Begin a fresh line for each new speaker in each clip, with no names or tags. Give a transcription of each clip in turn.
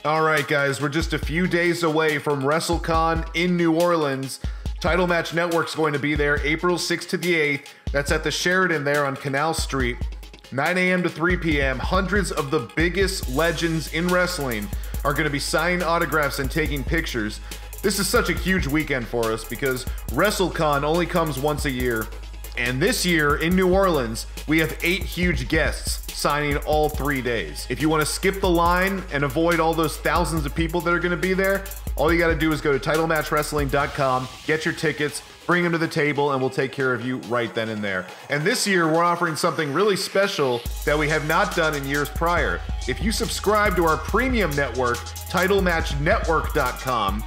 All right, guys, we're just a few days away from Wrestlecon in New Orleans. Title Match Network's going to be there April 6th to the 8th. That's at the Sheridan there on Canal Street. 9 a.m. to 3 p.m. Hundreds of the biggest legends in wrestling are going to be signing autographs and taking pictures. This is such a huge weekend for us because Wrestlecon only comes once a year. And this year in New Orleans, we have 8 huge guests signing all 3 days. If you want to skip the line and avoid all those thousands of people that are going to be there, all you got to do is go to TitleMatchWrestling.com, get your tickets, bring them to the table, and we'll take care of you right then and there. And this year, we're offering something really special that we have not done in years prior. If you subscribe to our premium network, TitleMatchNetwork.com,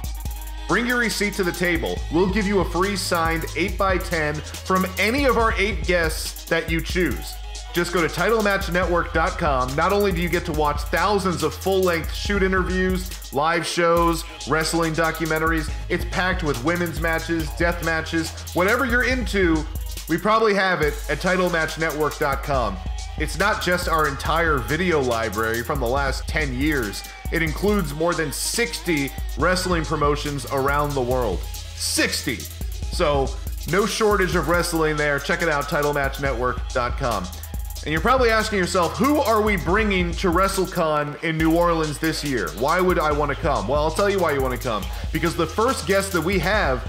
bring your receipt to the table. We'll give you a free signed 8x10 from any of our 8 guests that you choose. Just go to TitleMatchNetwork.com. Not only do you get to watch thousands of full-length shoot interviews, live shows, wrestling documentaries, it's packed with women's matches, death matches, whatever you're into, we probably have it at TitleMatchNetwork.com. It's not just our entire video library from the last 10 years. It includes more than 60 wrestling promotions around the world. 60! So, no shortage of wrestling there. Check it out, TitleMatchNetwork.com. And you're probably asking yourself, who are we bringing to WrestleCon in New Orleans this year? Why would I want to come? Well, I'll tell you why you want to come. Because the first guest that we have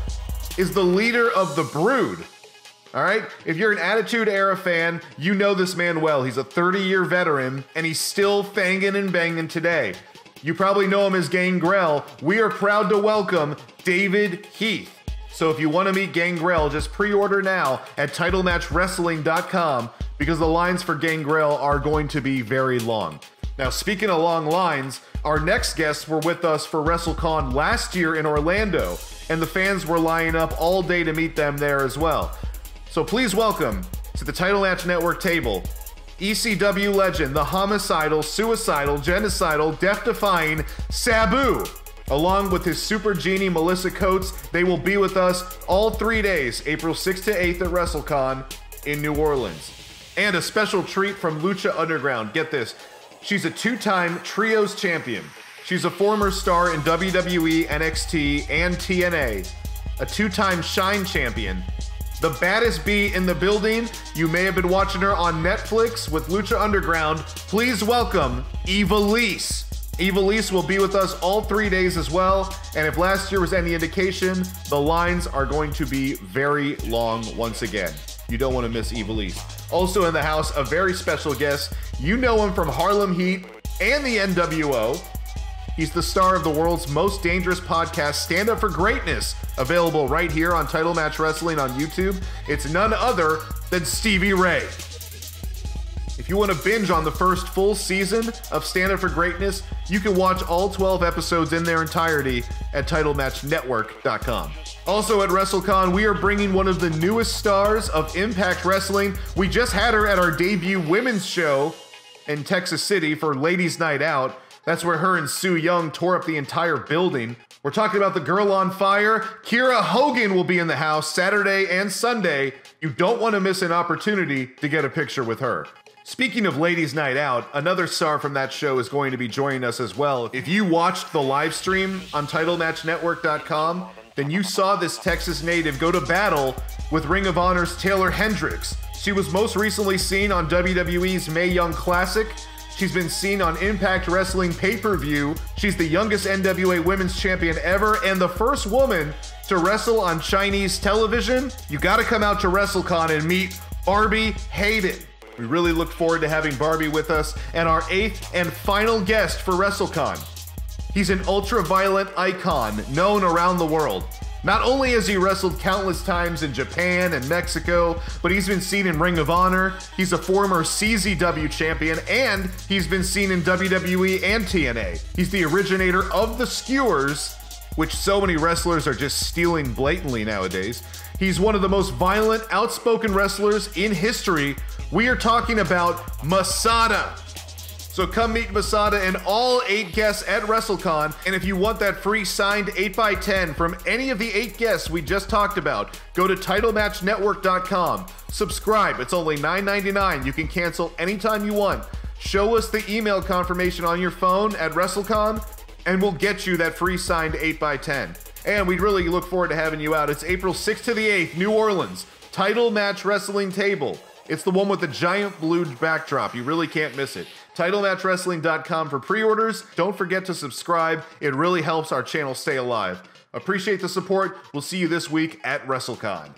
is the leader of the Brood. All right? If you're an Attitude Era fan, you know this man well. He's a 30-year veteran, and he's still fanging and banging today. You probably know him as Gangrel. We are proud to welcome David Heath. So if you want to meet Gangrel, just pre-order now at TitleMatchWrestling.com because the lines for Gangrel are going to be very long. Now, speaking of long lines, our next guests were with us for WrestleCon last year in Orlando, and the fans were lining up all day to meet them there as well. So please welcome to the Title Match Network table, ECW legend, the homicidal, suicidal, genocidal, death-defying Sabu. Along with his Super Genie, Melissa Coates, they will be with us all 3 days, April 6th to 8th at WrestleCon in New Orleans. And a special treat from Lucha Underground. Get this, she's a 2-time Trios champion. She's a former star in WWE, NXT, and TNA. A 2-time Shine champion. The baddest bee in the building. You may have been watching her on Netflix with Lucha Underground. Please welcome Ivelisse. Ivelisse will be with us all 3 days as well, and if last year was any indication, the lines are going to be very long once again. You don't want to miss Ivelisse. Also in the house, a very special guest. You know him from Harlem Heat and the NWO. He's the star of the world's most dangerous podcast, Stand Up for Greatness, available right here on Title Match Wrestling on YouTube. It's none other than Stevie Ray. If you want to binge on the first full season of Stand Up for Greatness, you can watch all 12 episodes in their entirety at TitleMatchNetwork.com. Also at WrestleCon, we are bringing one of the newest stars of Impact Wrestling. We just had her at our debut women's show in Texas City for Ladies Night Out. That's where her and Sue Young tore up the entire building. We're talking about the girl on fire. Kiera Hogan will be in the house Saturday and Sunday. You don't want to miss an opportunity to get a picture with her. Speaking of Ladies Night Out, another star from that show is going to be joining us as well. If you watched the live stream on TitleMatchNetwork.com, then you saw this Texas native go to battle with Ring of Honor's Taylor Hendricks. She was most recently seen on WWE's Mae Young Classic. She's been seen on Impact Wrestling pay-per-view. She's the youngest NWA Women's Champion ever and the first woman to wrestle on Chinese television. You gotta come out to WrestleCon and meet Barbie Hayden. We really look forward to having Barbie with us, and our 8th and final guest for WrestleCon. He's an ultra-violent icon known around the world. Not only has he wrestled countless times in Japan and Mexico, but he's been seen in Ring of Honor, he's a former CZW champion, and he's been seen in WWE and TNA. He's the originator of the skewers, which so many wrestlers are just stealing blatantly nowadays. He's one of the most violent, outspoken wrestlers in history. We are talking about Masada. So come meet Masada and all 8 guests at WrestleCon. And if you want that free signed 8x10 from any of the 8 guests we just talked about, go to TitleMatchNetwork.com. Subscribe. It's only $9.99. You can cancel anytime you want. Show us the email confirmation on your phone at WrestleCon, and we'll get you that free signed 8x10. And we'd really look forward to having you out. It's April 6th to the 8th, New Orleans, Title Match Wrestling Table. It's the one with the giant blue backdrop. You really can't miss it. TitleMatchWrestling.com for pre-orders. Don't forget to subscribe. It really helps our channel stay alive. Appreciate the support. We'll see you this week at Wrestlecon.